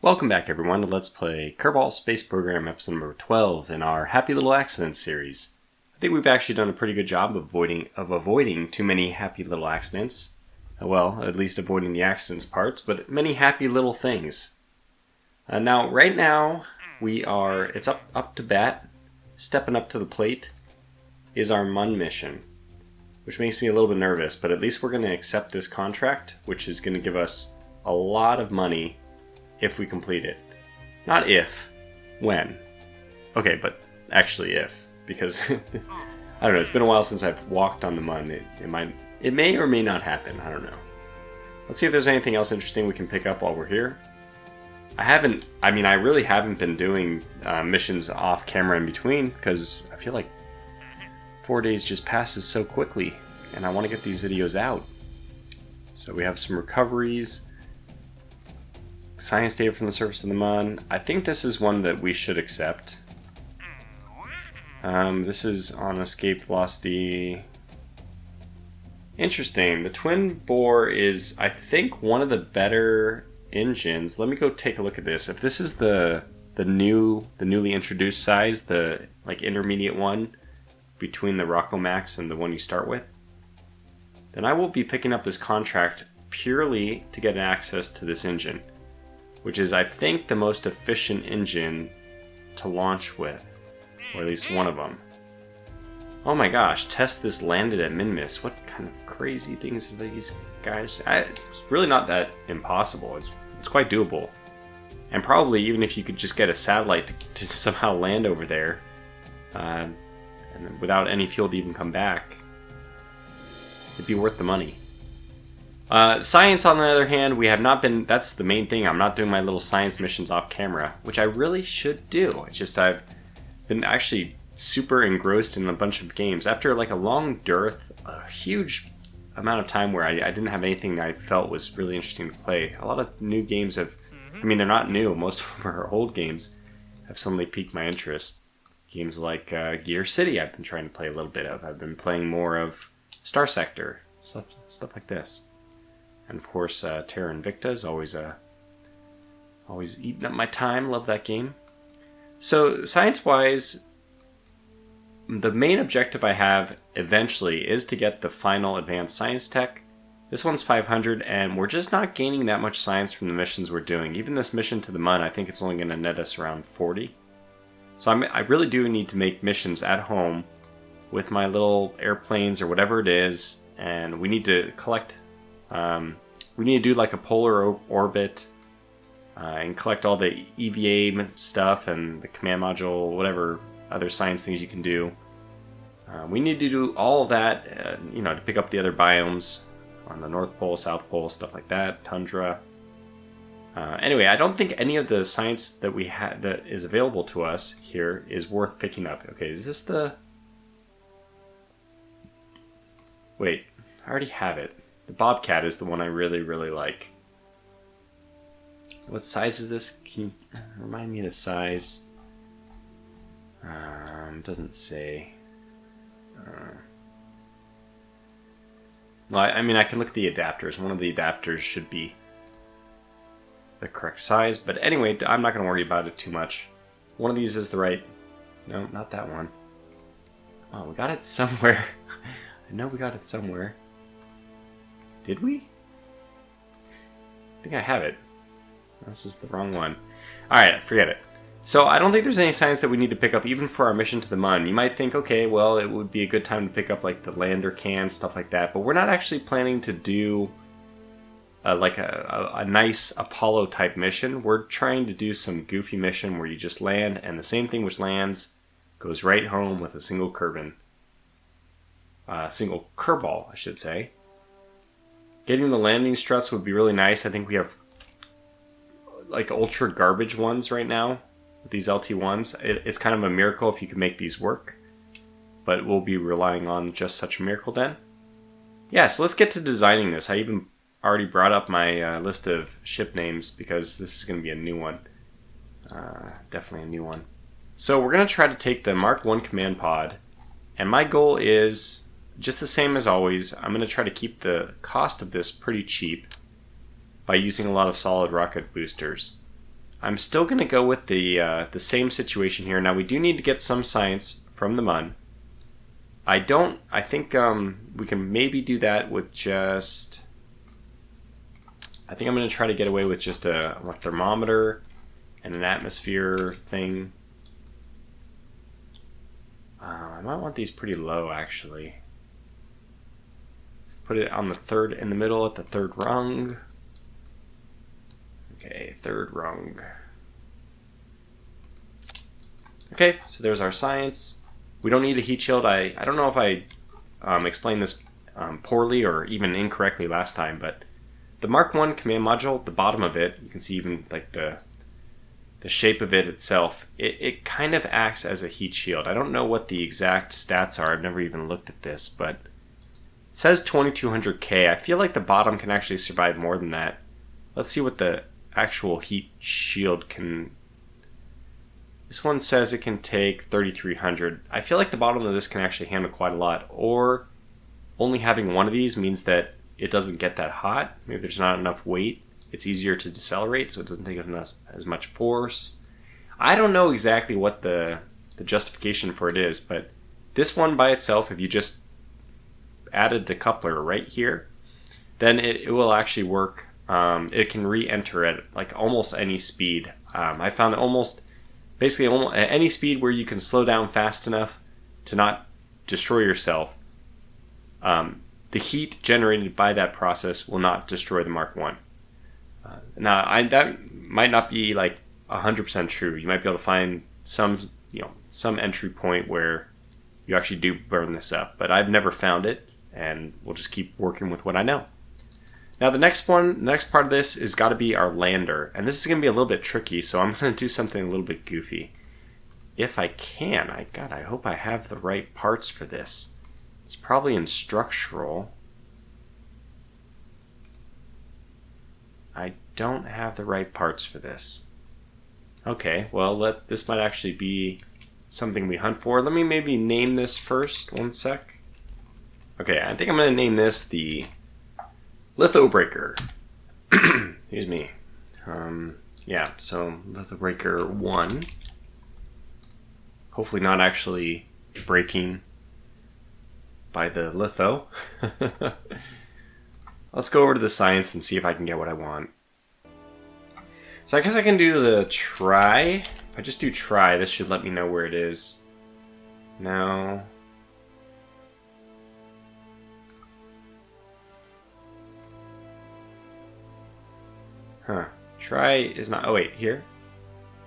Welcome back everyone to Let's Play Kerbal Space Program episode number 12 in our Happy Little Accidents series. I think we've actually done a pretty good job of avoiding too many happy little accidents. Well, at least avoiding the accidents parts, but many happy little things. Right now, it's up to bat, stepping up to the plate, is our MUN mission. Which makes me a little bit nervous, but at least we're going to accept this contract, which is going to give us a lot of money if we complete it. Not if, when. Okay, but actually if, because I don't know, it's been a while since I've walked on the MUN. It may or may not happen, I don't know. Let's see if there's anything else interesting we can pick up while we're here. I really haven't been doing missions off camera in between, because I feel like 4 days just passes so quickly, and I want to get these videos out. So we have some recoveries. Science data from the surface of the MUN. I think this is one that we should accept. This is on escape velocity. Interesting. The twin bore is, I think, one of the better engines. Let me go take a look at this. If this is the newly introduced size, the intermediate one between the Rocco Max and the one you start with, then I will be picking up this contract purely to get access to this engine, which is, I think, the most efficient engine to launch with, or at least one of them. Oh my gosh, test this landed at Minmus. What kind of crazy things are these guys? It's really not that impossible. It's quite doable. And probably even if you could just get a satellite to somehow land over there, and without any fuel to even come back, it'd be worth the money. Science, on the other hand, we have not been. That's the main thing. I'm not doing my little science missions off camera, which I really should do. It's just I've been actually super engrossed in a bunch of games. After a long dearth, a huge amount of time where I didn't have anything I felt was really interesting to play. A lot of new games have, they're not new. Most of them are old games, have suddenly piqued my interest. Games like Gear City I've been trying to play a little bit of. I've been playing more of Star Sector, stuff like this. And of course, Terra Invicta is always eating up my time. Love that game. So, science-wise, the main objective I have eventually is to get the final advanced science tech. This one's 500, and we're just not gaining that much science from the missions we're doing. Even this mission to the MUN, I think it's only going to net us around 40. So I really do need to make missions at home with my little airplanes or whatever it is, and we need to collect. We need to do a polar orbit and collect all the EVA stuff and the command module, whatever other science things you can do. We need to do all of that, to pick up the other biomes on the North Pole, South Pole, stuff like that, tundra. Anyway, I don't think any of the science that we have that is available to us here is worth picking up. Okay, is this the? Wait, I already have it. The Bobcat is the one I really, really like. What size is this? Can you remind me of the size? Doesn't say. Well, I can look at the adapters. One of the adapters should be the correct size. But anyway, I'm not going to worry about it too much. One of these is the right. No, not that one. Oh, we got it somewhere. I know we got it somewhere. Did we? I think I have it. This is the wrong one. Alright, forget it. So I don't think there's any science that we need to pick up even for our mission to the MUN. You might think, okay, well, it would be a good time to pick up the lander cans, stuff like that. But we're not actually planning to do a nice Apollo type mission. We're trying to do some goofy mission where you just land, and the same thing which lands goes right home with a single Kerbal, I should say. Getting the landing struts would be really nice. I think we have ultra garbage ones right now with these LT1s. It's kind of a miracle if you can make these work, but we'll be relying on just such a miracle then. Yeah, so let's get to designing this. I even already brought up my list of ship names because this is going to be a new one. Definitely a new one. So we're going to try to take the Mark 1 command pod, and my goal is just the same as always. I'm going to try to keep the cost of this pretty cheap by using a lot of solid rocket boosters. I'm still going to go with the same situation here. Now, we do need to get some science from the mun. I think we can maybe do that with just... I think I'm going to try to get away with just a thermometer and an atmosphere thing. I might want these pretty low, actually. Let's put it on the third, in the middle at the third rung. Okay, third rung. Okay, so there's our science. We don't need a heat shield. I don't know if I explained this poorly or even incorrectly last time, but the Mark I command module, the bottom of it, you can see even like the shape of it itself, it kind of acts as a heat shield. I don't know what the exact stats are. I've never even looked at this, but it says 2200K. I feel like the bottom can actually survive more than that. Let's see what the actual heat shield can... This one says it can take 3300. I feel like the bottom of this can actually handle quite a lot, or only having one of these means that it doesn't get that hot. Maybe there's not enough weight. It's easier to decelerate, so it doesn't take as much force. I don't know exactly what the justification for it is, but this one by itself, if you just added the coupler right here, then it will actually work. It can re-enter at like almost any speed. I found that basically at any speed where you can slow down fast enough to not destroy yourself, the heat generated by that process will not destroy the Mark I. Now, that might not be like 100% true. You might be able to find some entry point where you actually do burn this up, but I've never found it, and we'll just keep working with what I know. Now, the next part of this is got to be our lander, and this is going to be a little bit tricky, so I'm going to do something a little bit goofy. If I can, I hope I have the right parts for this. It's probably in structural. I don't have the right parts for this. Okay, well, this might actually be something we hunt for. Let me maybe name this first. One sec. Okay, I think I'm going to name this the Lithobreaker. Excuse me. Yeah, so Lithobreaker 1. Hopefully not actually breaking by the litho. Let's go over to the science and see if I can get what I want. So I guess I can do the try. If I just do try, this should let me know where it is. No. Huh. Try is not... Oh, wait. Here?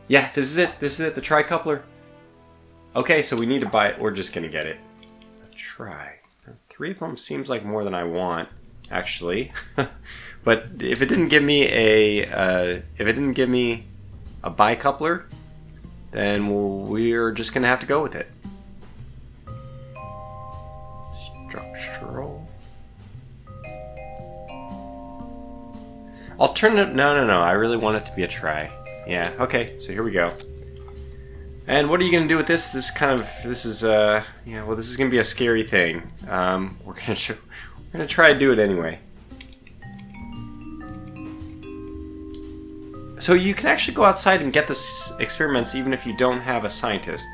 Yeah, this is it. This is it. The try coupler. Okay, so we need to buy it. We're just going to get it. A try. 3 of them seems like more than I want, actually. But if it didn't give me a bicoupler, then we're just going to have to go with it. Structural. Alternative. No. I really want it to be a try. Yeah. Okay. So here we go. And what are you going to do with this? This is well, this is going to be a scary thing. We're going to try to do it anyway. So you can actually go outside and get the experiments even if you don't have a scientist,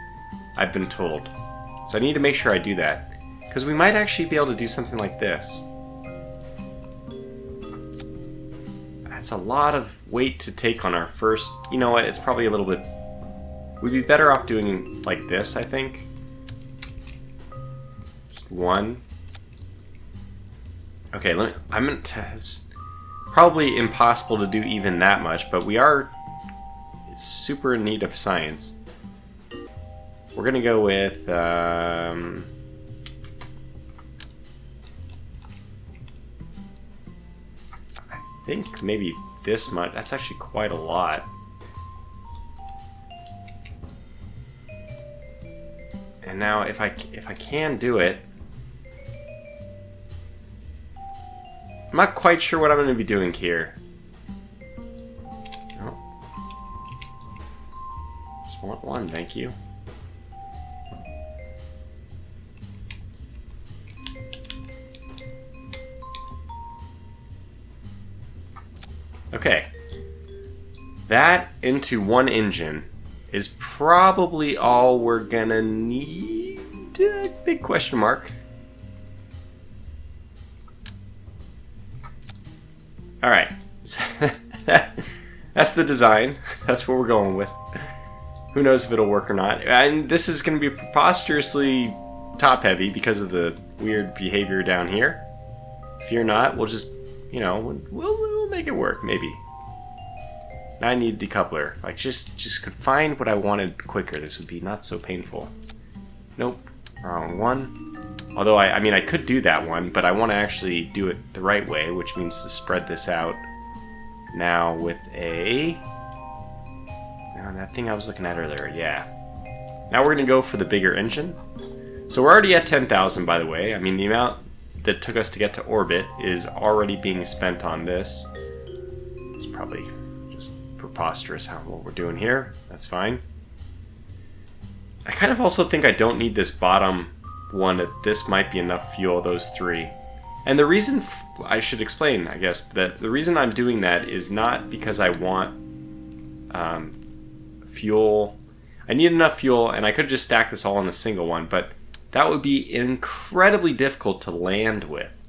I've been told. So I need to make sure I do that, because we might actually be able to do something like this. That's a lot of weight to take on our first... You know what? It's probably a little bit... We'd be better off doing like this, I think. Just one. Okay, it's probably impossible to do even that much, but we are super in need of science. We're gonna go with I think maybe this much. That's actually quite a lot. And now if I can do it, I'm not quite sure what I'm going to be doing here. Oh. Just want one, thank you. Okay. that into one engine is probably all we're gonna need. Big question mark. Alright. That's the design. That's what we're going with. Who knows if it'll work or not. And this is going to be preposterously top heavy because of the weird behavior down here. Fear not, we'll just, you know, we'll make it work, maybe. Now I need decoupler. If I just could find what I wanted quicker, this would be not so painful. Nope, wrong one. Although, I mean, I could do that one, but I want to actually do it the right way, which means to spread this out now with a... Now, that thing I was looking at earlier, yeah. Now we're going to go for the bigger engine. So we're already at 10,000, by the way. I mean, the amount that took us to get to orbit is already being spent on this. It's probably just preposterous what we're doing here. That's fine. I kind of also think I don't need this bottom one, that this might be enough fuel, those three. And the reason, I should explain, I guess, that the reason I'm doing that is not because I want fuel. I need enough fuel, and I could just stack this all on a single one, but that would be incredibly difficult to land with.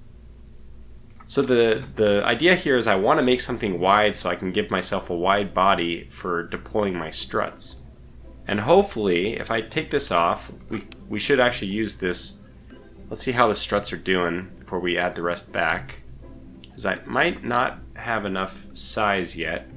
So the idea here is I want to make something wide so I can give myself a wide body for deploying my struts. And hopefully, if I take this off, we should actually use this. Let's see how the struts are doing before we add the rest back. Because I might not have enough size yet.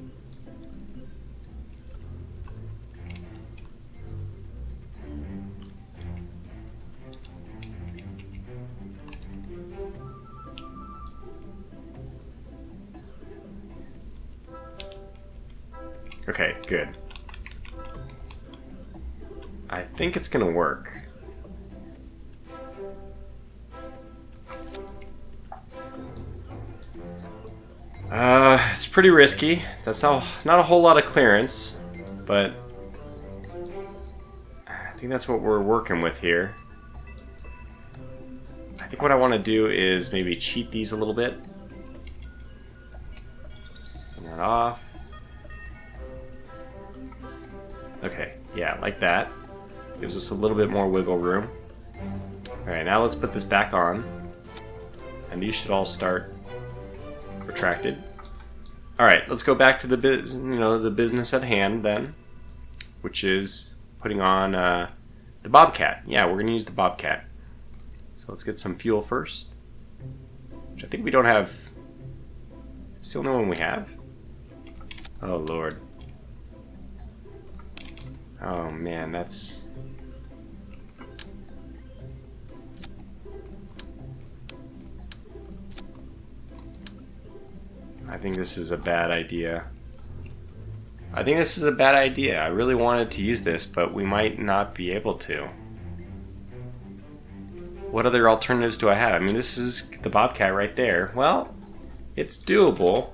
Okay, good. I think it's gonna work. It's pretty risky. That's not a whole lot of clearance, but I think that's what we're working with here. I think what I want to do is maybe cheat these a little bit. Turn that off. Okay, yeah, like that. Gives us a little bit more wiggle room. Alright, now let's put this back on. And these should all start retracted. Alright, let's go back to the the business at hand then. Which is putting on the Bobcat. Yeah, we're gonna use the Bobcat. So let's get some fuel first. Which I think we don't have. It's the only one we have? Oh lord. Oh man, that's... I think this is a bad idea. I think this is a bad idea. I really wanted to use this, but we might not be able to. What other alternatives do I have? I mean, this is the Bobcat right there. Well, it's doable.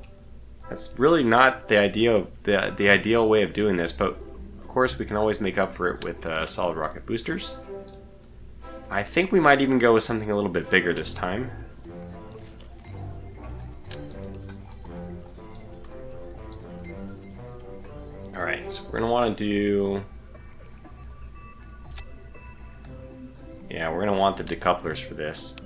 That's really not the ideal way of doing this, but of course we can always make up for it with solid rocket boosters. I think we might even go with something a little bit bigger this time. Alright, so we're going to want to do... Yeah, we're going to want the decouplers for this.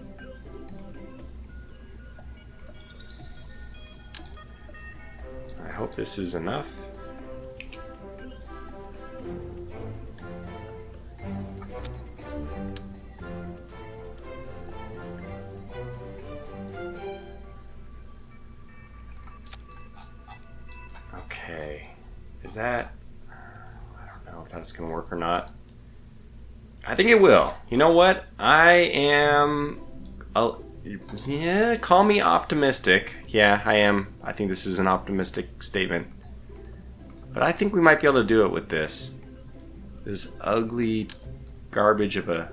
I hope this is enough. Okay, is that... I don't know if that's going to work or not. I think it will. You know what? I am... yeah, call me optimistic. Yeah, I am. I think this is an optimistic statement. But I think we might be able to do it with this. This ugly garbage of a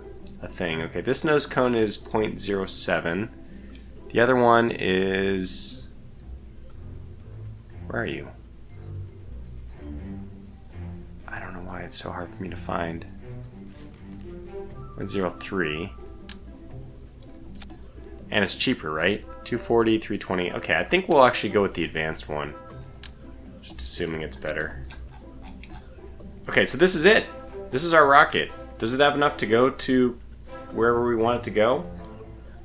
thing. Okay, this nose cone is 0.07. The other one is... Where are you? I don't know why it's so hard for me to find. 0.03. And it's cheaper, right? 240, 320. Okay, I think we'll actually go with the advanced one. Just Just assuming it's better. Okay, so this is it. This is our rocket. Does it have enough to go to wherever we want it to go?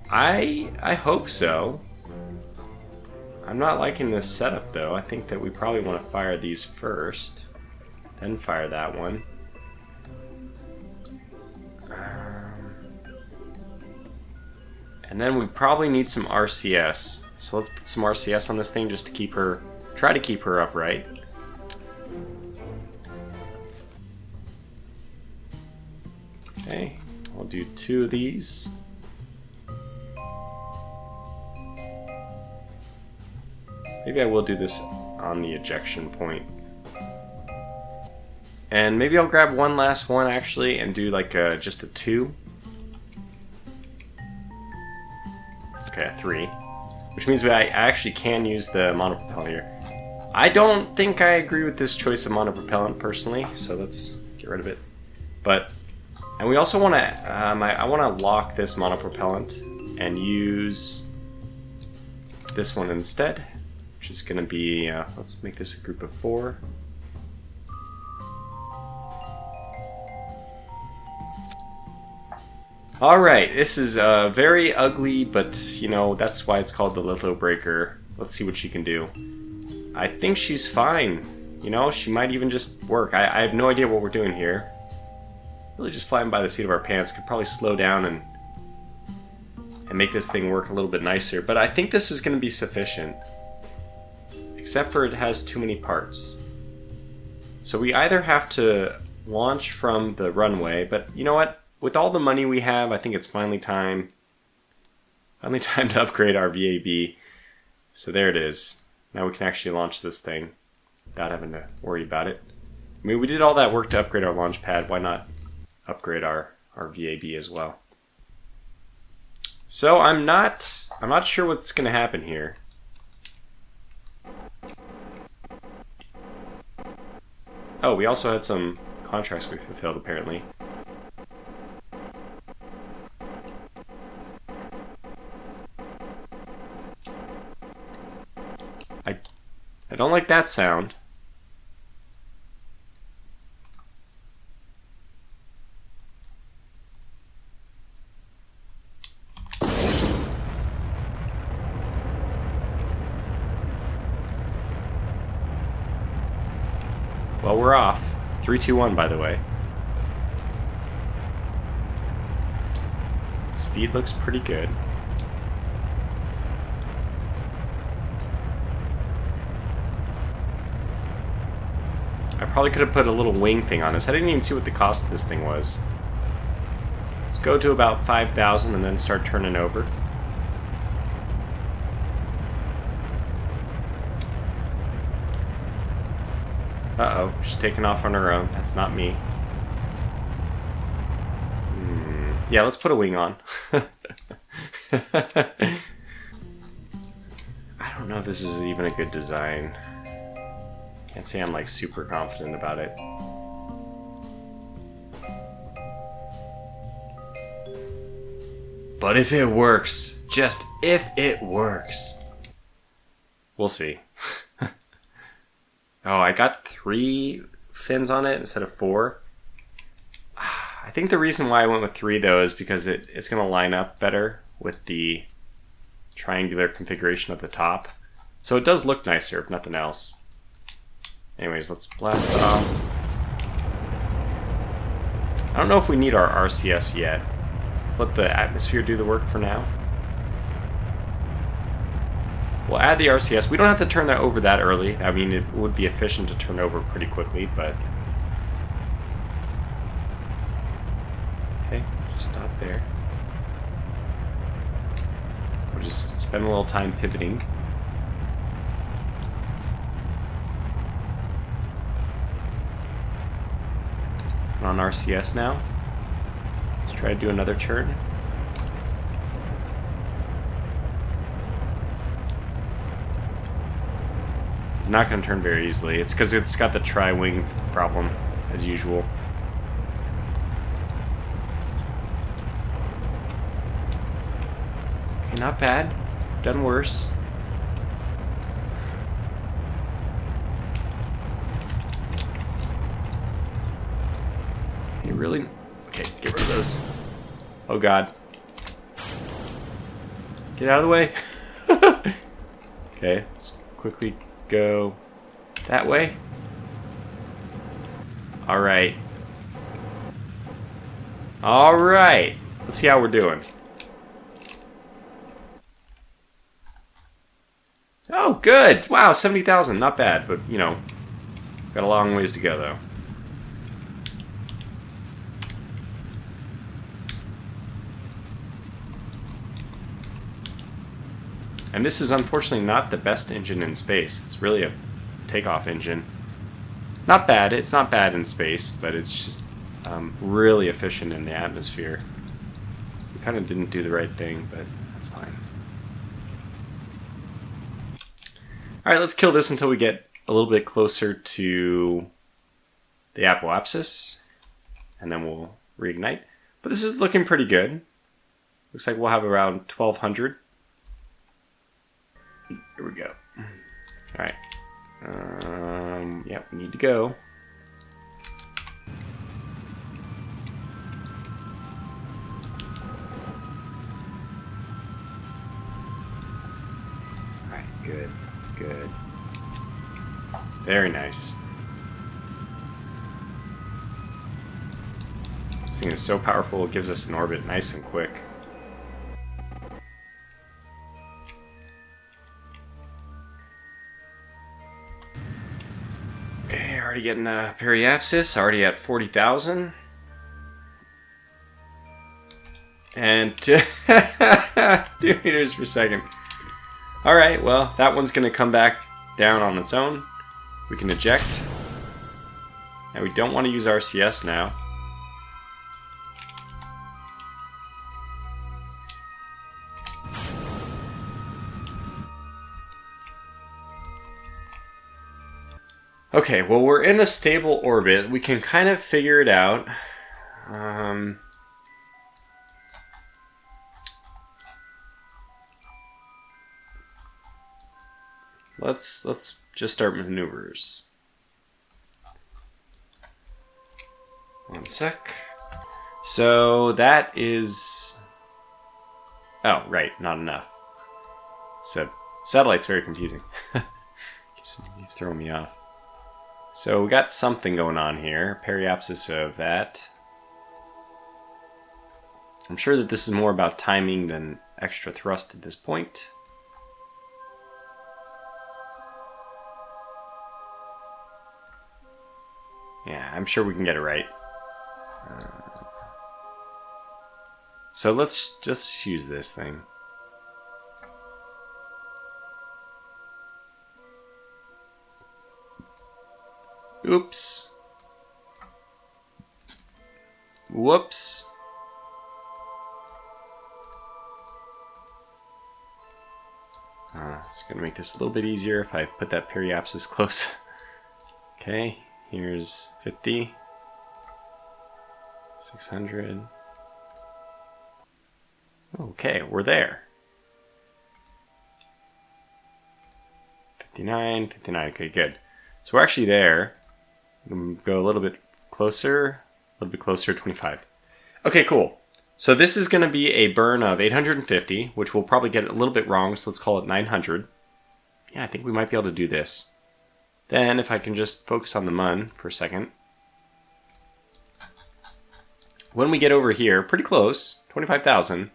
I hope so. I'm not liking this setup though. I think that we probably want to fire these first, then fire that one. And then we probably need some RCS. So let's put some RCS on this thing just to keep her, try to keep her upright. Okay, I'll do 2 of these. Maybe I will do this on the ejection point. And maybe I'll grab one last one actually and do like just a 2. Okay, 3. Which means I actually can use the monopropellant here. I don't think I agree with this choice of monopropellant personally, so let's get rid of it. But, and we also want to, I want to lock this monopropellant and use this one instead, which is going to be, let's make this a group of 4. Alright, this is very ugly, but you know, that's why it's called the litho breaker. Let's see what she can do. I think she's fine. You know, she might even just work. I have no idea what we're doing here. Really just flying by the seat of our pants. Could probably slow down and make this thing work a little bit nicer. But I think this is going to be sufficient. Except for it has too many parts. So we either have to launch from the runway, but you know what? With all the money we have, I think it's finally time to upgrade our VAB. So there it is. Now we can actually launch this thing without having to worry about it. I mean, we did all that work to upgrade our launch pad. Why not upgrade our VAB as well? So I'm not sure what's going to happen here. Oh, we also had some contracts we fulfilled apparently. I don't like that sound. Well, we're off. 3, 2, 1, by the way. Speed looks pretty good. I probably could have put a little wing thing on this. I didn't even see what the cost of this thing was. Let's go to about 5,000 and then start turning over. Uh-oh, she's taking off on her own. That's not me. Yeah, let's put a wing on. I don't know if this is even a good design. Can't say I'm like super confident about it. But if it works, just if it works, we'll see. Oh, I got 3 fins on it instead of 4. I think the reason why I went with 3 though is because it's going to line up better with the triangular configuration at the top. So it does look nicer if nothing else. Anyways, let's blast it off. I don't know if we need our RCS yet. Let's let the atmosphere do the work for now. We'll add the RCS. We don't have to turn that over that early. I mean, it would be efficient to turn over pretty quickly, but... Okay, just stop there. We'll just spend a little time pivoting. On RCS now. Let's try to do another turn. It's not going to turn very easily. It's because it's got the tri-wing problem, as usual. Okay, not bad. Done worse. You really... Okay, get rid of those. Oh god. Get out of the way. Okay, let's quickly go that way. Alright. Alright. Let's see how we're doing. Oh, good. Wow, 70,000. Not bad, but, you know, got a long ways to go, though. And this is unfortunately not the best engine in space. It's really a takeoff engine. Not bad. It's not bad in space, but it's just really efficient in the atmosphere. We kind of didn't do the right thing, but that's fine. Alright, let's kill this until we get a little bit closer to the apoapsis, and then we'll reignite. But this is looking pretty good. Looks like we'll have around 1,200. Here we go. Alright. Yep, we need to go. Alright, good. Good. Very nice. This thing is so powerful, it gives us an orbit nice and quick. Okay, already getting a periapsis, already at 40,000. And 2 meters per second. Alright, well, that one's going to come back down on its own. We can eject. And we don't want to use RCS now. Okay, well, we're in a stable orbit. We can kind of figure it out. Let's just start maneuvers. One sec. So that is... Oh, right, not enough. So, satellite's very confusing. keeps throwing me off. So we got something going on here. Periapsis of that. I'm sure that this is more about timing than extra thrust at this point. Yeah, I'm sure we can get it right. So let's just use this thing. Oops. Whoops. It's going to make this a little bit easier if I put that periapsis close. Okay, here's 50. 600. Okay, we're there. 59, 59. Okay, good. So we're actually there. I'm gonna go a little bit closer, 25. Okay, cool. So this is going to be a burn of 850, which we'll probably get it a little bit wrong, so let's call it 900. Yeah, I think we might be able to do this. Then, if I can just focus on the mun for a second. When we get over here, pretty close, 25,000,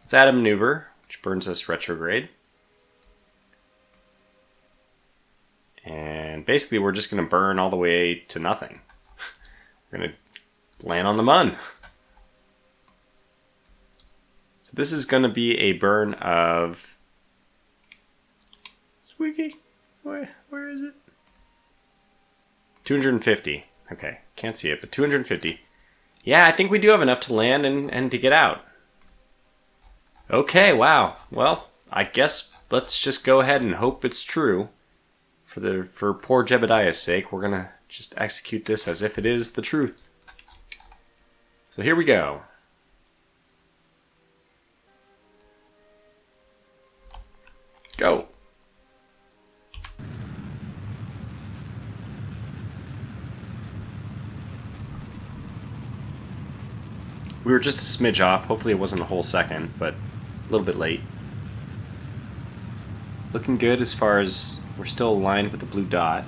let's add a maneuver, which burns us retrograde. And basically, we're just going to burn all the way to nothing. We're going to land on the mun. So this is going to be a burn of... Squeaky? Where is it? 250. Okay, can't see it, but 250. Yeah, I think we do have enough to land and to get out. Okay, wow. Well, I guess let's just go ahead and hope it's true. For poor Jebediah's sake, we're gonna just execute this as if it is the truth. So here we go. Go. We were just a smidge off. Hopefully it wasn't a whole second, but a little bit late. Looking good as far as we're still aligned with the blue dot.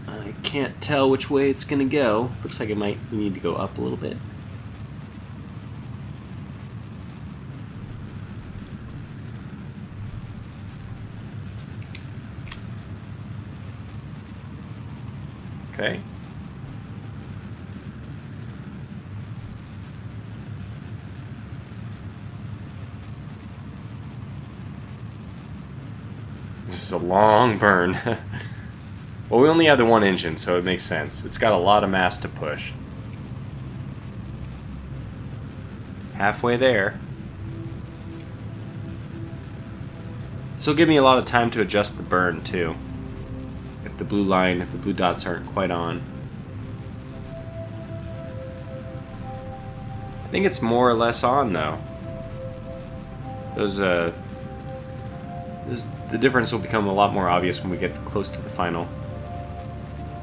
I can't tell which way it's going to go. Looks like we need to go up a little bit. Okay. This is a long burn. Well, we only have the one engine, so it makes sense. It's got a lot of mass to push. Halfway there. This will give me a lot of time to adjust the burn, too. If the blue dots aren't quite on. I think it's more or less on, though. The difference will become a lot more obvious when we get close to the final.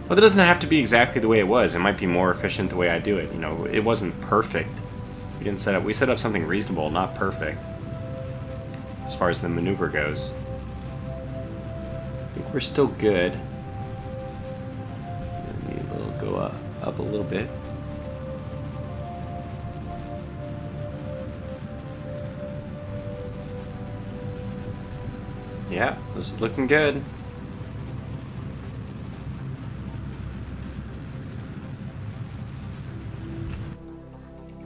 But it doesn't have to be exactly the way it was. It might be more efficient the way I do it. You know, it wasn't perfect. We set up something reasonable, not perfect. As far as the maneuver goes. I think we're still good. Maybe a little go up a little bit. Yeah, this is looking good.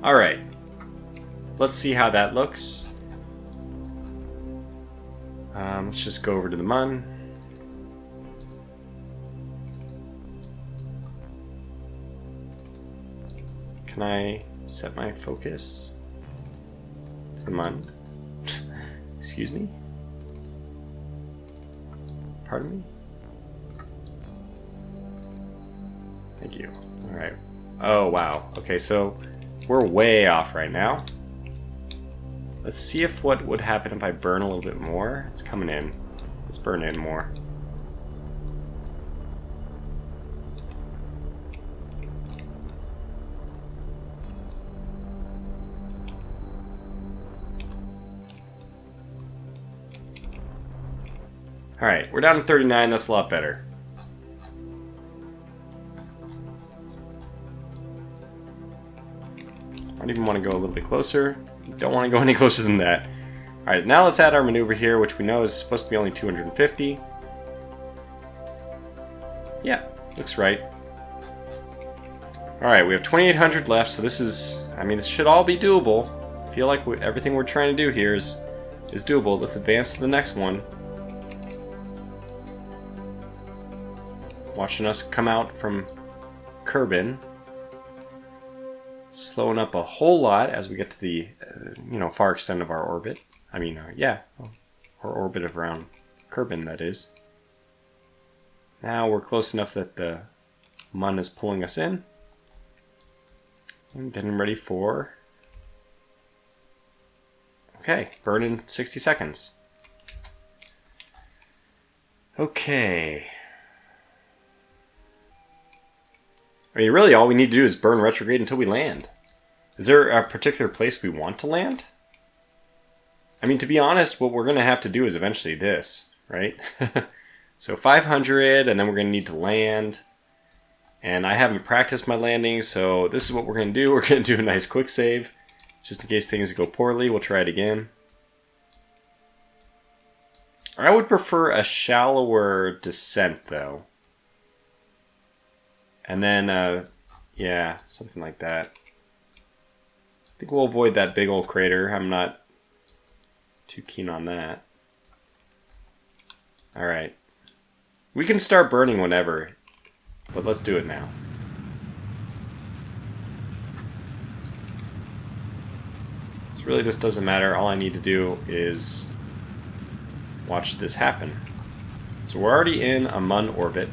Alright, let's see how that looks. Let's just go over to the MUN. Can I set my focus to the MUN? Excuse me? Pardon me? Thank you. Alright. Oh, wow. Okay, so we're way off right now. Let's see if what would happen if I burn a little bit more. It's coming in. Let's burn in more. Alright, we're down to 39. That's a lot better. I don't even want to go a little bit closer. Don't want to go any closer than that. Alright, now let's add our maneuver here, which we know is supposed to be only 250. Yeah, looks right. Alright, we have 2,800 left, so this is... I mean, this should all be doable. I feel like everything we're trying to do here is doable. Let's advance to the next one. Watching us come out from Kerbin. Slowing up a whole lot as we get to the, far extent of our orbit. I mean, our orbit of around Kerbin, that is. Now we're close enough that the MUN is pulling us in. And getting ready for... Okay, burn in 60 seconds. Okay. I mean, really all we need to do is burn retrograde until we land. Is there a particular place we want to land? I mean, to be honest, what we're going to have to do is eventually this, right? So 500, and then we're going to need to land. And I haven't practiced my landing, so this is what we're going to do. We're going to do a nice quick save. Just in case things go poorly, we'll try it again. I would prefer a shallower descent, though. And then, yeah, something like that. I think we'll avoid that big old crater. I'm not too keen on that. Alright. We can start burning whenever, but let's do it now. So really this doesn't matter. All I need to do is watch this happen. So we're already in a MUN orbit.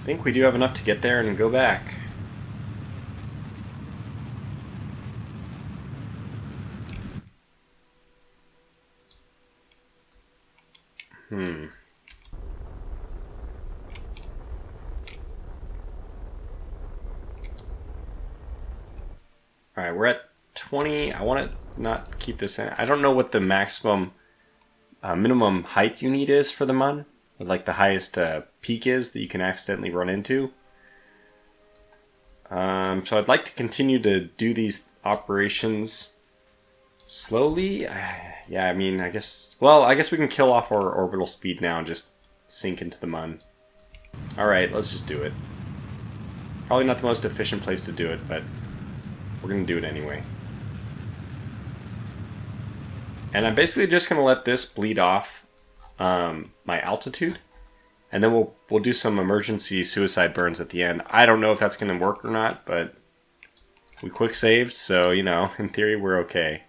I think we do have enough to get there and go back. Alright, we're at 20. I want to not keep this in. I don't know what the maximum minimum height you need is for the mun. Like the highest peak is that you can accidentally run into. So I'd like to continue to do these operations slowly. Yeah, I mean, I guess we can kill off our orbital speed now and just sink into the mun. Alright, let's just do it. Probably not the most efficient place to do it, but we're going to do it anyway. And I'm basically just going to let this bleed off my altitude. And then we'll do some emergency suicide burns at the end. I don't know if that's going to work or not, but we quick saved, so, you know, in theory we're okay.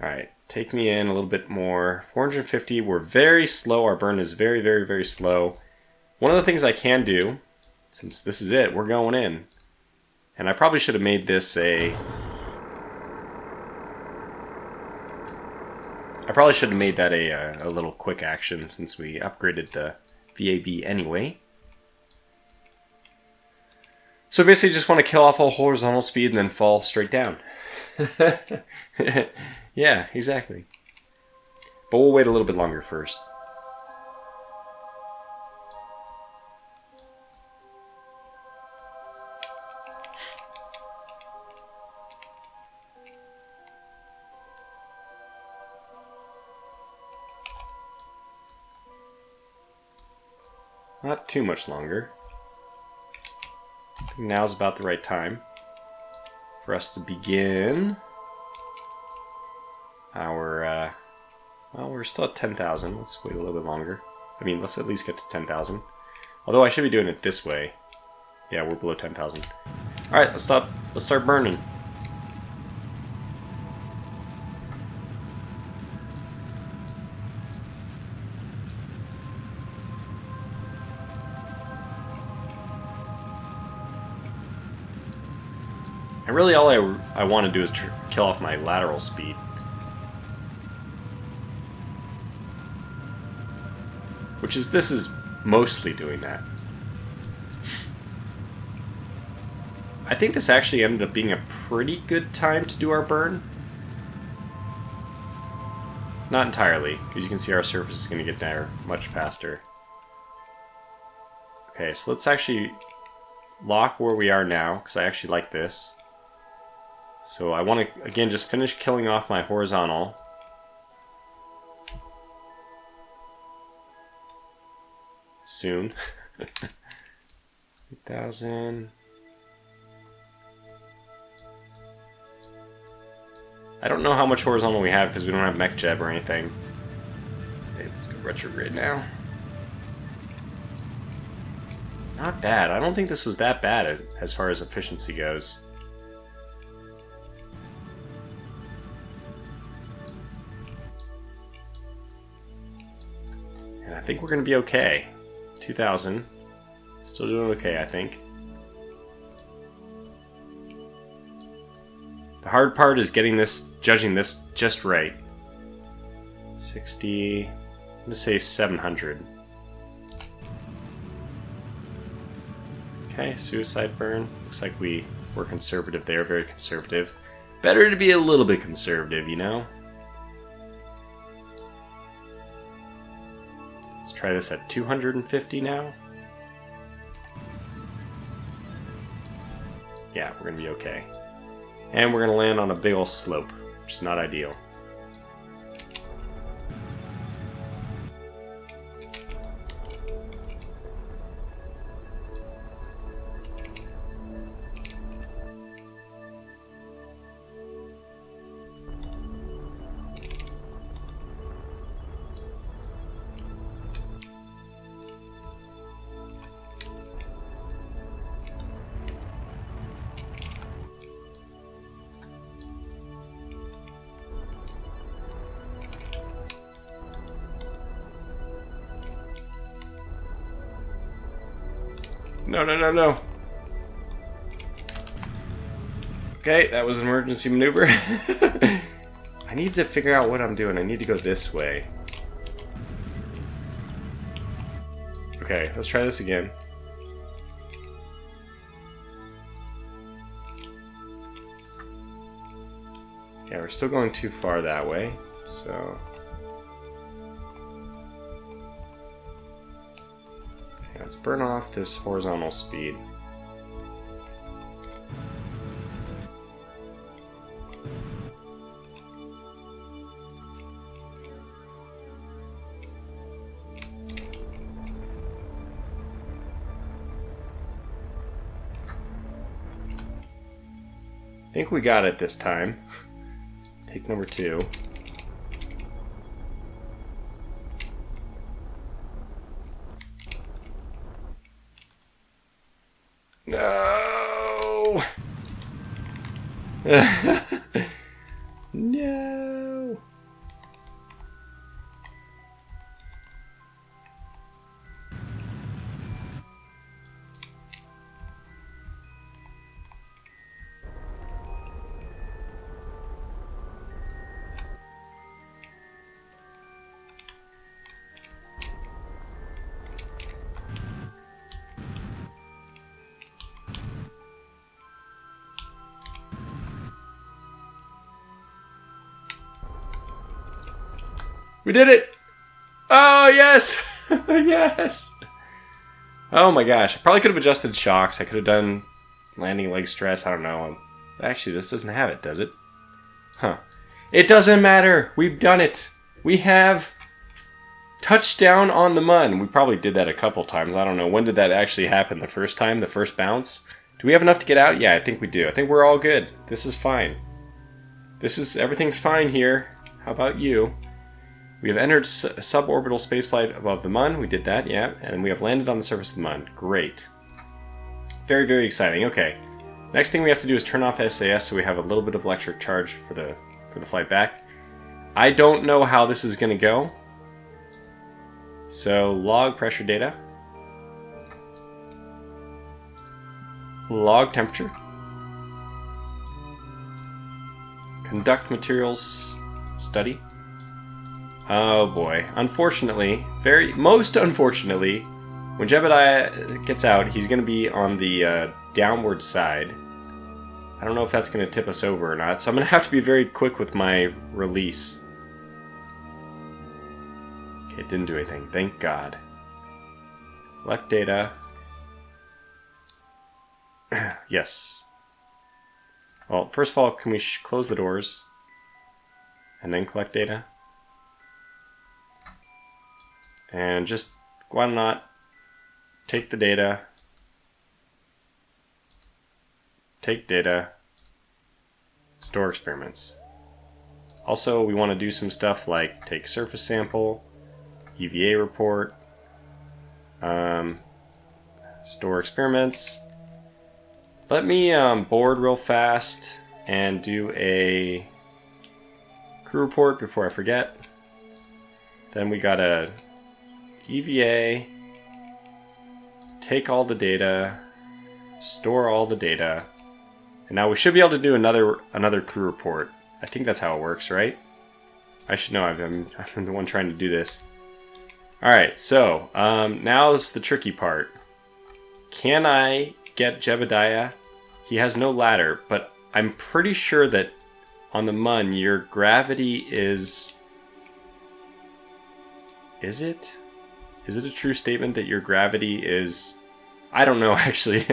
Alright, take me in a little bit more. 450, we're very slow. Our burn is very, very, very slow. One of the things I can do, since this is it, we're going in. And I probably should have made this a... I probably should have made that a little quick action since we upgraded the VAB anyway. So basically just want to kill off all horizontal speed and then fall straight down. Yeah, exactly. But we'll wait a little bit longer first. Not too much longer. I think now's about the right time for us to begin our, well, we're still at 10,000. Let's wait a little bit longer. I mean, let's at least get to 10,000. Although I should be doing it this way. Yeah, we're below 10,000. Alright, let's start burning. And really all I want to do is kill off my lateral speed. This is mostly doing that. I think this actually ended up being a pretty good time to do our burn. Not entirely, because you can see our surface is going to get there much faster. Okay, so let's actually lock where we are now, because I actually like this. So I want to, again, just finish killing off my horizontal. Soon. 8,000. I don't know how much horizontal we have because we don't have mech jeb or anything. Okay, let's go retrograde now. Not bad. I don't think this was that bad as far as efficiency goes. And I think we're going to be okay. 2,000. Still doing okay, I think. The hard part is getting this, judging this just right. 60, I'm going to say 700. Okay, suicide burn. Looks like we were conservative there, very conservative. Better to be a little bit conservative, you know? Let's try this at 250 now. Yeah, we're going to be okay. And we're going to land on a big ol' slope, which is not ideal. No, no, no, no. Okay, that was an emergency maneuver. I need to figure out what I'm doing. I need to go this way. Okay, let's try this again. we're still going too far that way, so... Okay, let's burn off this horizontal speed. I think we got it this time. Take number 2. No! No! We did it! Oh, yes! Yes! Oh my gosh. I probably could have adjusted shocks. I could have done landing leg stress. I don't know. Actually, this doesn't have it, does it? Huh. It doesn't matter! We've done it! We have touchdown on the Mun. We probably did that a couple times. I don't know. When did that actually happen? The first time? The first bounce? Do we have enough to get out? Yeah, I think we do. I think we're all good. This is fine. Everything's fine here. How about you? We have entered suborbital spaceflight above the Mun. We did that, yeah. And we have landed on the surface of the Mun. Great. Very, very exciting. Okay. Next thing we have to do is turn off SAS so we have a little bit of electric charge for the flight back. I don't know how this is going to go. So, log pressure data. Log temperature. Conduct materials study. Oh boy. Unfortunately, most unfortunately, when Jebediah gets out, he's going to be on the downward side. I don't know if that's going to tip us over or not, so I'm going to have to be very quick with my release. Okay, it didn't do anything. Thank God. Collect data. Yes. Well, first of all, can we close the doors? And then collect data? And just, why not take the data, take data, store experiments. Also, we want to do some stuff like take surface sample, EVA report, store experiments. Let me board real fast and do a crew report before I forget. Then we gotta EVA, take all the data, store all the data, and now we should be able to do another crew report. I think that's how it works, right? I should know. I'm the one trying to do this. All right, so now is the tricky part. Can I get Jebediah? He has no ladder, but I'm pretty sure that on the Mun, your gravity is... Is it? Is it a true statement that your gravity is... I don't know, actually.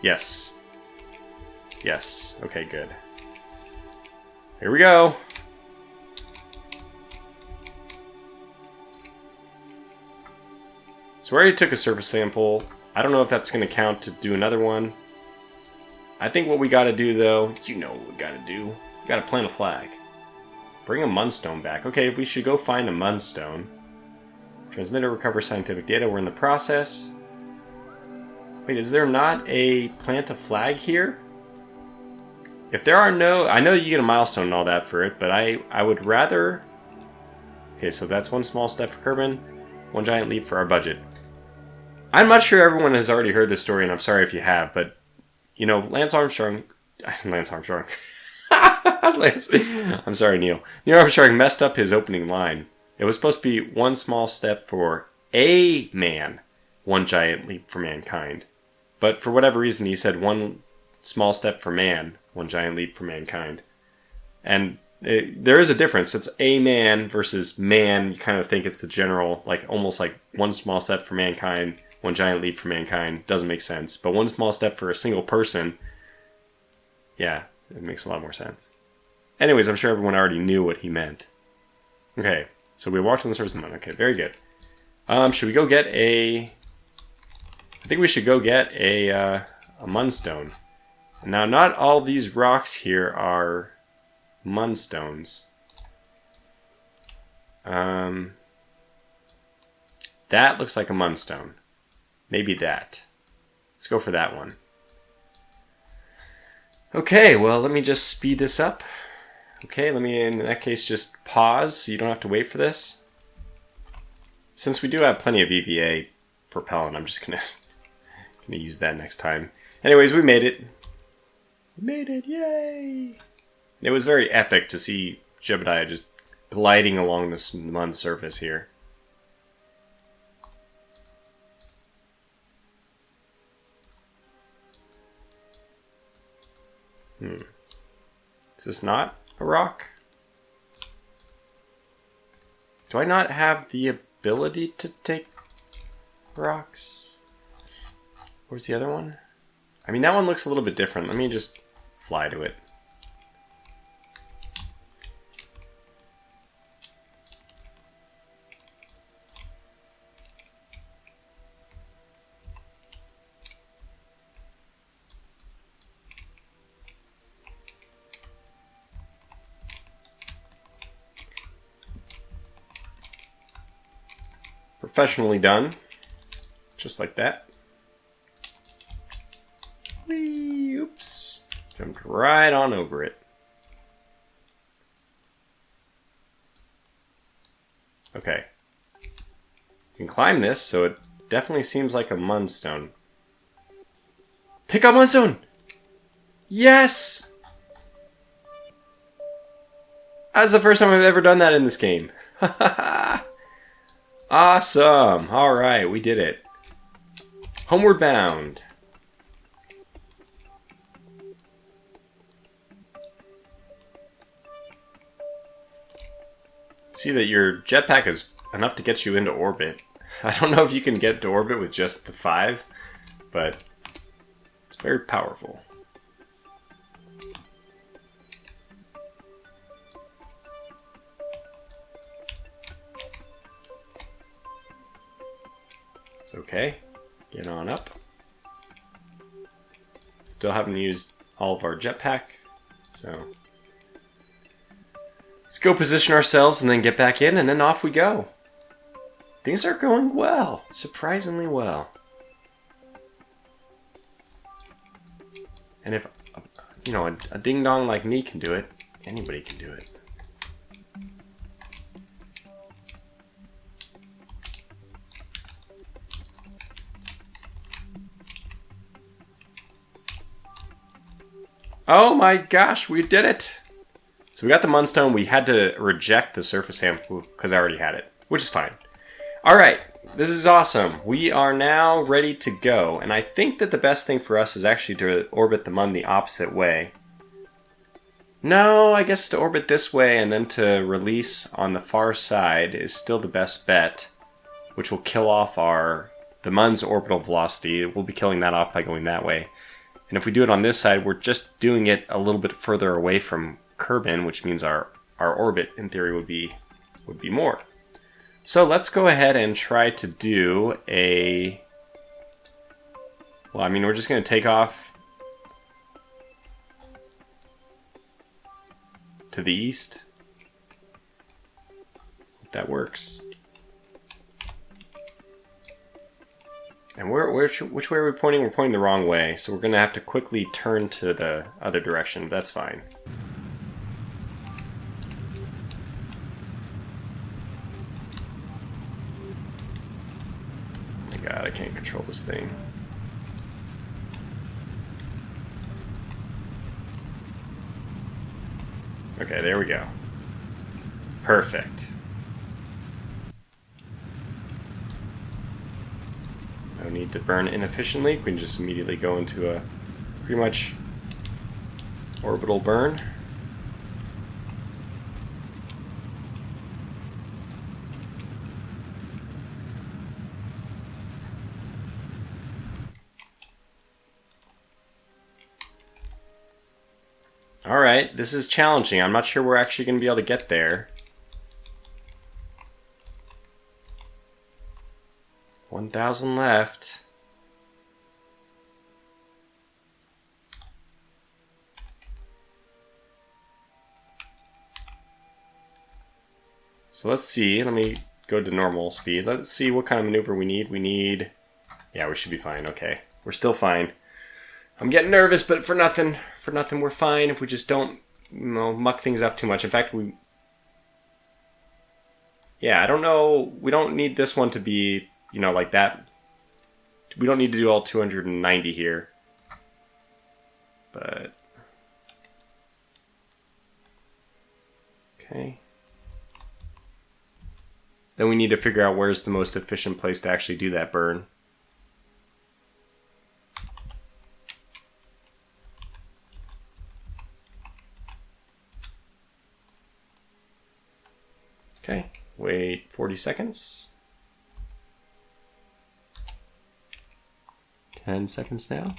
Yes. Yes. Okay, good. Here we go. So we already took a surface sample. I don't know if that's going to count to do another one. I think what we got to do, though, you know what we got to do. We got to plant a flag. Bring a Munstone back. Okay, we should go find a Munstone. Transmit or recover scientific data. We're in the process. Wait, is there not a plant a flag here? If there are no... I know you get a milestone and all that for it, but I would rather... Okay, so that's one small step for Kerbin. One giant leap for our budget. I'm not sure everyone has already heard this story, and I'm sorry if you have, but... You know, Lance Armstrong... I'm sorry, Neil. Neil Armstrong messed up his opening line. It was supposed to be one small step for a man, one giant leap for mankind. But for whatever reason, he said one small step for man, one giant leap for mankind. And there is a difference. It's a man versus man. You kind of think it's the general, like almost like one small step for mankind, one giant leap for mankind. Doesn't make sense. But one small step for a single person, yeah, it makes a lot more sense. Anyways, I'm sure everyone already knew what he meant. Okay, so we walked on the surface of the moon. Okay, very good. Should we go get a... I think we should go get a Munstone. Now, not all these rocks here are Munstones. That looks like a Munstone. Maybe that. Let's go for that one. Okay, well, let me just speed this up. Okay, let me, in that case, just pause so you don't have to wait for this. Since we do have plenty of EVA propellant, I'm just gonna use that next time. Anyways, we made it. We made it, yay! It was very epic to see Jebediah just gliding along the Mun's surface here. Is this not a rock? Do I not have the ability to take rocks? Where's the other one? I mean, that one looks a little bit different. Let me just fly to it. Professionally done. Just like that. Whee, oops. Jumped right on over it. Okay. You can climb this, so it definitely seems like a Munstone. Pick up Munstone! Yes! That's the first time I've ever done that in this game. Awesome! Alright, we did it. Homeward bound. See that your jetpack is enough to get you into orbit. I don't know if you can get to orbit with just the 5, but it's very powerful. It's okay. Get on up. Still haven't used all of our jetpack, so let's go position ourselves and then get back in, and then off we go. Things are going well, surprisingly well. And if, you know, a ding-dong like me can do it, anybody can do it. Oh my gosh, we did it! So we got the Munstone. We had to reject the surface sample because I already had it, which is fine. Alright, this is awesome. We are now ready to go, and I think that the best thing for us is actually to orbit the Mun the opposite way. No, I guess to orbit this way and then to release on the far side is still the best bet, which will kill off the Mun's orbital velocity. We'll be killing that off by going that way. And if we do it on this side, we're just doing it a little bit further away from Kerbin, which means our orbit, in theory, would be more. So let's go ahead and try to do a... Well, I mean, we're just going to take off to the east. Hope that works. And which way are we pointing? We're pointing the wrong way, so we're going to have to quickly turn to the other direction. That's fine. Oh my god, I can't control this thing. Okay, there we go. Perfect. No need to burn inefficiently. We can just immediately go into a pretty much Orbital burn. Alright, this is challenging. I'm not sure we're actually going to be able to get there. 1,000 left. So let's see. Let me go to normal speed. Let's see what kind of maneuver we need. Yeah, we should be fine. Okay. We're still fine. I'm getting nervous, but for nothing we're fine if we just don't, muck things up too much. In fact, yeah, I don't know. We don't need this one to be, like that. We don't need to do all 290 here. But okay. Then we need to figure out where's the most efficient place to actually do that burn. Okay, wait 40 seconds. 10 seconds now.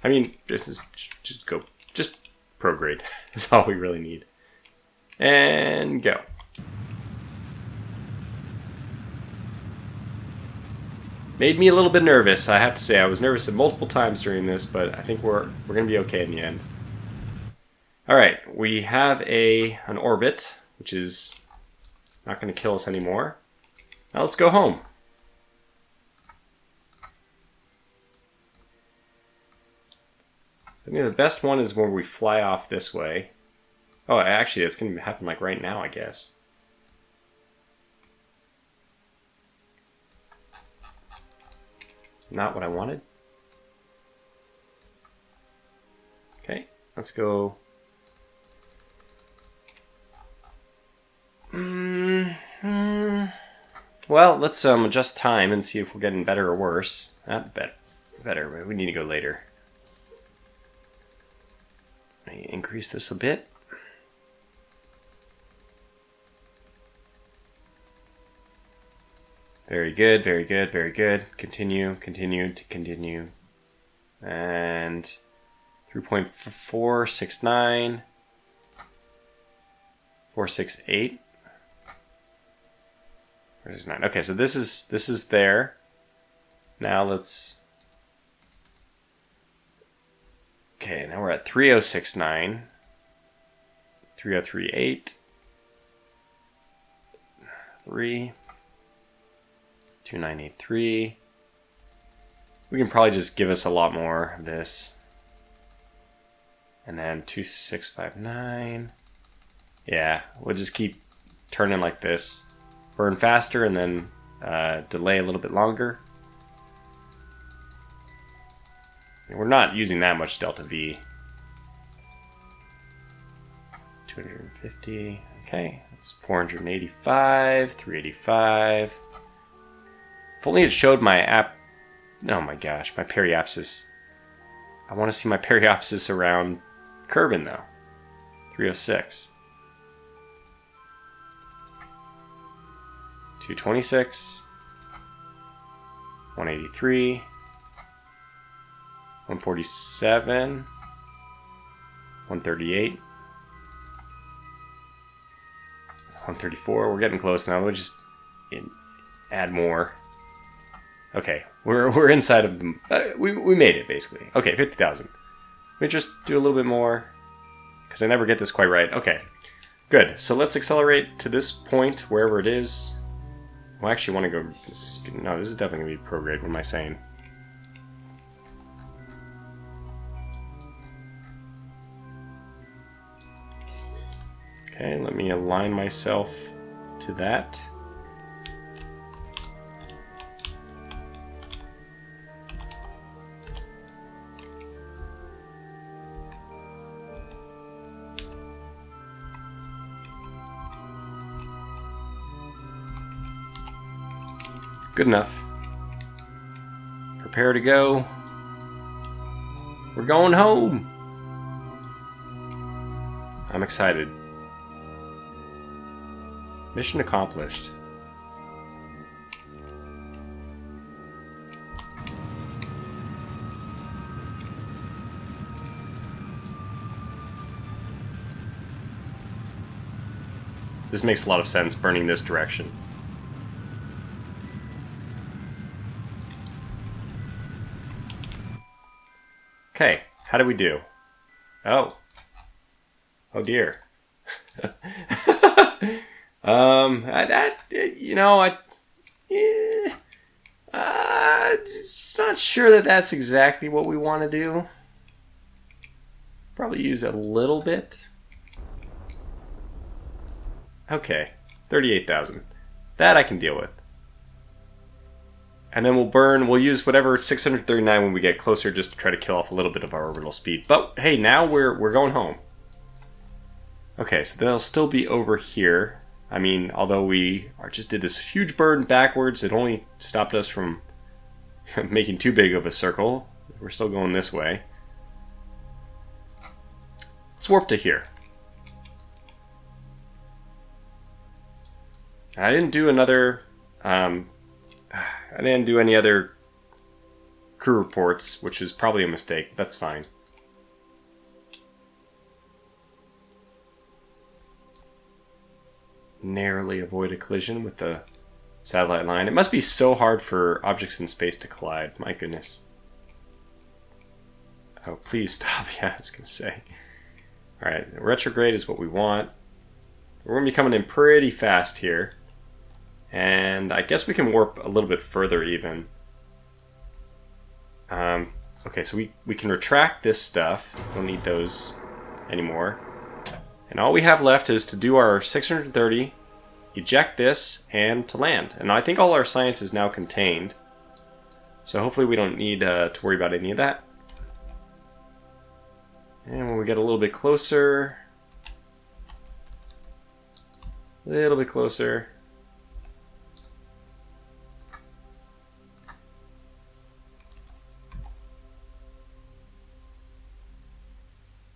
I mean, this is just prograde. That's all we really need. And go. Made me a little bit nervous, I have to say. I was nervous multiple times during this, but I think we're gonna be okay in the end. Alright, we have an orbit, which is not going to kill us anymore. Now let's go home. So I think the best one is when we fly off this way. Oh, actually, it's going to happen like right now, I guess. Not what I wanted. Okay, let's go. Well, let's adjust time and see if we're getting better or worse. Not better. We need to go later. Let me increase this a bit. Very good, very good, very good. Continue. And 3.469. 468. Where's 9? Okay, so this is there. Now let's. Okay, now we're at 3069. 3038. 3. 2983. We can probably just give us a lot more of this. And then 2659. Yeah, we'll just keep turning like this. Burn faster and then delay a little bit longer. We're not using that much delta V. 250. Okay, that's 485, 385. If only it showed my app. Oh my gosh, my periapsis. I want to see my periapsis around Kerbin though. 306. 226. 183. 147. 138. 134. We're getting close now. We'll just add more. Okay, we're inside of them. We made it basically. Okay, 50,000. Let me just do a little bit more because I never get this quite right. Okay, good. So let's accelerate to this point wherever it is. Well, I actually want to go. No, this is definitely gonna be prograde. What am I saying? Okay, let me align myself to that. Good enough. Prepare to go. We're going home. I'm excited. Mission accomplished. This makes a lot of sense, burning this direction. Okay, how do we do? Oh. Oh dear. It's not sure that that's exactly what we want to do. Probably use a little bit. Okay, 38,000. That I can deal with. And then we'll use whatever 639 when we get closer just to try to kill off a little bit of our orbital speed. But hey, now we're going home. Okay, so they'll still be over here. I mean, although we just did this huge burn backwards, it only stopped us from making too big of a circle. We're still going this way. Let's warp to here. I didn't do another... I didn't do any other crew reports, which is probably a mistake, but that's fine. Narrowly avoid a collision with the satellite line. It must be so hard for objects in space to collide. My goodness. Oh, please stop. Yeah, I was going to say. Alright, retrograde is what we want. We're going to be coming in pretty fast here. And I guess we can warp a little bit further even. Okay, so we can retract this stuff. Don't need those anymore. And all we have left is to do our 630, eject this, and to land. And I think all our science is now contained. So hopefully we don't need to worry about any of that. And when we get a little bit closer... A little bit closer...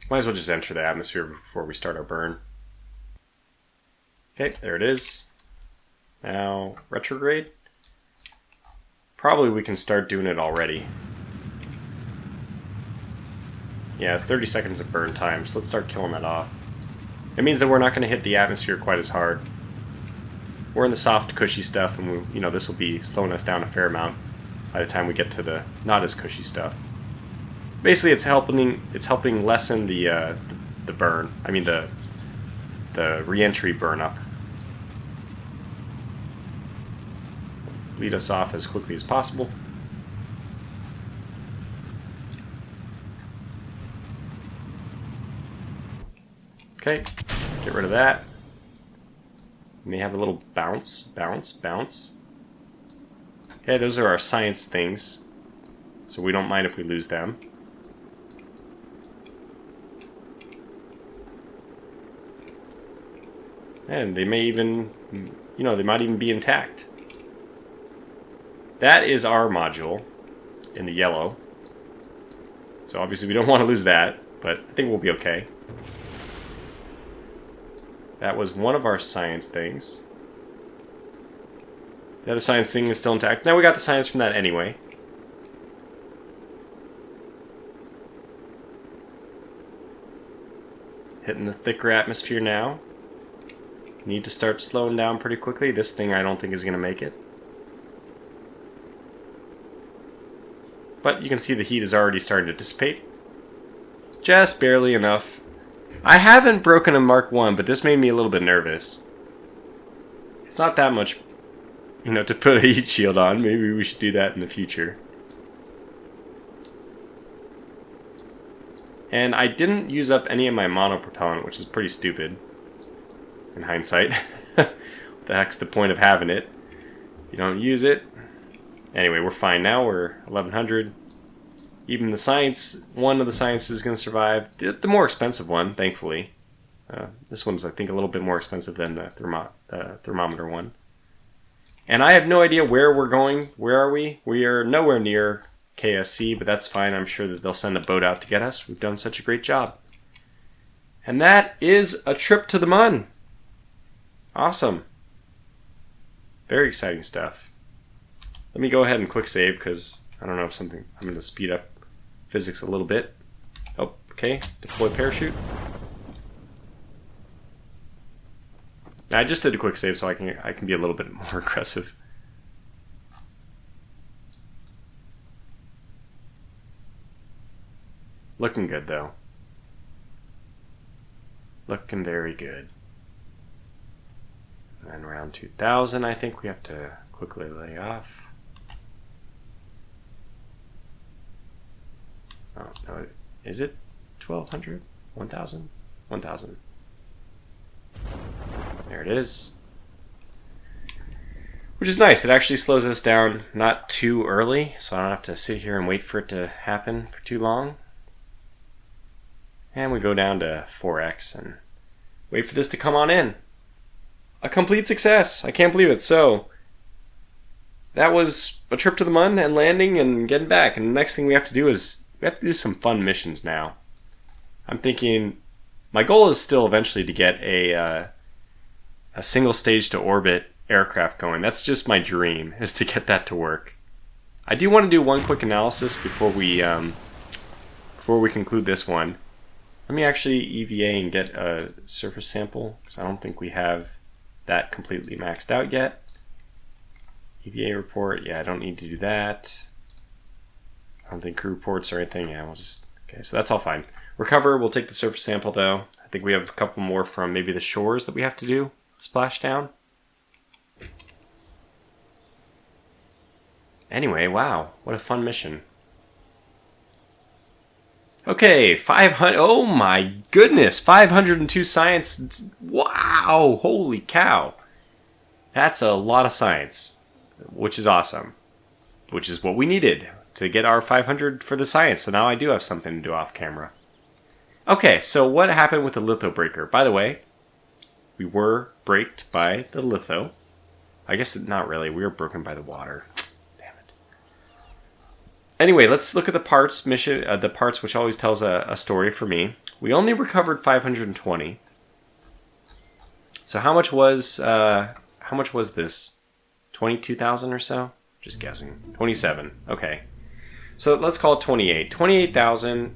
Might as well just enter the atmosphere before we start our burn. Okay, there it is. Now, retrograde. Probably we can start doing it already. Yeah, it's 30 seconds of burn time, so let's start killing that off. It means that we're not going to hit the atmosphere quite as hard. We're in the soft, cushy stuff, and this will be slowing us down a fair amount by the time we get to the not as cushy stuff. Basically, it's helping lessen the burn. I mean the re-entry burn up. Lead us off as quickly as possible. Okay, get rid of that. We may have a little bounce. Okay, those are our science things, so we don't mind if we lose them. And they may even, they might even be intact. That is our module in the yellow. So obviously we don't want to lose that, but I think we'll be okay. That was one of our science things. The other science thing is still intact. Now we got the science from that anyway. Hitting the thicker atmosphere now. Need to start slowing down pretty quickly. This thing I don't think is going to make it. But you can see the heat is already starting to dissipate. Just barely enough. I haven't broken a Mark 1, but this made me a little bit nervous. It's not that much, to put a heat shield on. Maybe we should do that in the future. And I didn't use up any of my monopropellant, which is pretty stupid. In hindsight. What the heck's the point of having it? You don't use it. Anyway, we're fine now. We're 1100. Even the science, one of the sciences is going to survive. The more expensive one, thankfully. This one's, I think, a little bit more expensive than the thermometer one. And I have no idea where we're going. Where are we? We are nowhere near KSC, but that's fine. I'm sure that they'll send a boat out to get us. We've done such a great job. And that is a trip to the Mun. Awesome. Very exciting stuff. Let me go ahead and quick save because I don't know if something... I'm going to speed up physics a little bit. Oh, okay. Deploy parachute. Now, I just did a quick save so I can be a little bit more aggressive. Looking good, though. Looking very good. And then around 2000, I think we have to quickly lay off. Oh, no. Is it 1200? 1000? 1000. There it is. Which is nice. It actually slows us down not too early, so I don't have to sit here and wait for it to happen for too long. And we go down to 4x and wait for this to come on in. A complete success. I can't believe it. So, that was a trip to the Mun and landing and getting back. And the next thing we have to do is, we have to do some fun missions now. I'm thinking, my goal is still eventually to get a single stage to orbit aircraft going. That's just my dream, is to get that to work. I do want to do one quick analysis before we conclude this one. Let me actually EVA and get a surface sample, because I don't think we have that completely maxed out yet. EVA report, yeah, I don't need to do that. I don't think crew reports or anything, yeah, we'll just... Okay, so that's all fine. Recover, we'll take the surface sample though. I think we have a couple more from maybe the shores that we have to do. Splashdown. Anyway, wow, what a fun mission. Okay, 500, oh my goodness, 502 science, wow, holy cow. That's a lot of science, which is awesome, which is what we needed to get our 500 for the science, so now I do have something to do off camera. Okay, so what happened with the litho breaker? By the way, we were braked by the litho. I guess not really, we were broken by the water. Anyway, let's look at the parts mission. The parts which always tells a story for me. We only recovered 520. So how much was this? 22,000 or so? Just guessing. 27. Okay. So let's call it 28. 28,000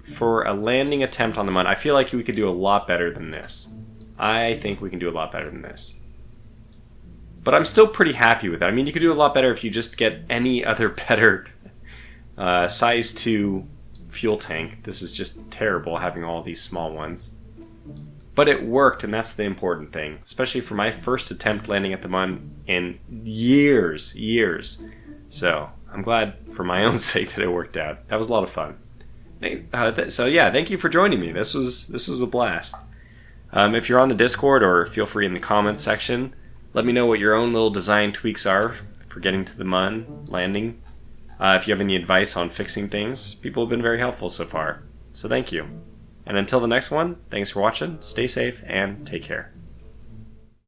for a landing attempt on the Mun. I feel like we could do a lot better than this. I think we can do a lot better than this. But I'm still pretty happy with it. I mean, you could do a lot better if you just get any other better size 2 fuel tank. This is just terrible having all these small ones. But it worked, and that's the important thing. Especially for my first attempt landing at the Mun in years. So, I'm glad for my own sake that it worked out. That was a lot of fun. So yeah, thank you for joining me. This was a blast. If you're on the Discord, or feel free in the comments section, let me know what your own little design tweaks are for getting to the Mun landing. If you have any advice on fixing things, people have been very helpful so far. So thank you. And until the next one, thanks for watching, stay safe, and take care.